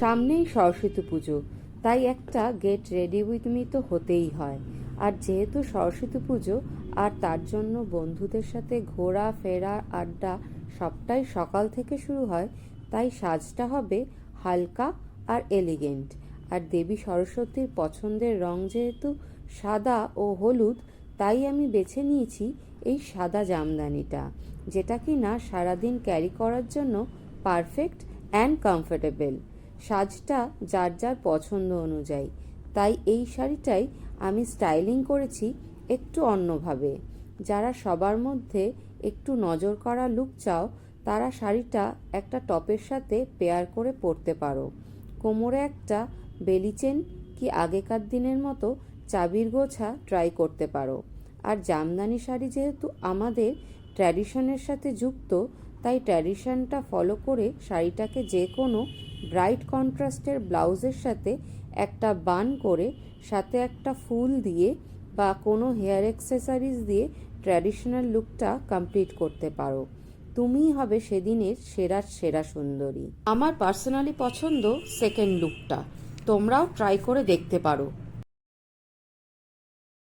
সামনেই সরস্বতী পুজো, তাই একটা গেট রেডি উইথ মি তো হতেই হয়। আর যেহেতু সরস্বতী পুজো আর তার জন্য বন্ধুদের সাথে ঘোরা ফেরা আড্ডা সবটাই সকাল থেকে শুরু হয়, তাই সাজটা হবে হালকা আর এলিগেন্ট। আর দেবী সরস্বতীর পছন্দের রং যেহেতু সাদা ও হলুদ, তাই আমি বেছে নিয়েছি এই সাদা জামদানিটা, যেটা কি না সারাদিন ক্যারি করার জন্য পারফেক্ট অ্যান্ড কমফোর্টেবল। সাজটা যার যার পছন্দ অনুযায়ী, তাই এই শাড়িটাই আমি স্টাইলিং করেছি একটু অন্যভাবে। যারা সবার মধ্যে একটু নজর করা লুক চাও, তারা শাড়িটা একটা টপের সাথে পেয়ার করে পরতে পারো। কোমরে একটা বেলি চেন কি আগেকার দিনের মতো চাবির গোছা ট্রাই করতে পারো। আর জামদানি শাড়ি যেহেতু আমাদের ট্র্যাডিশনের সাথে যুক্ত, তাই ট্র্যাডিশনটা ফলো করে শাড়িটাকে যে কোনো ব্রাইট কন্ট্রাস্টের ব্লাউজের সাথে একটা বান করে, সাথে একটা ফুল দিয়ে বা কোনো হেয়ার অ্যাক্সেসরিজ দিয়ে ট্র্যাডিশনাল লুকটা কমপ্লিট করতে পারো। তুমিই হবে সেদিনের সেরা সুন্দরী। আমার পার্সোনালি পছন্দ সেকেন্ড লুকটা, তোমরাও ট্রাই করে দেখতে পারো।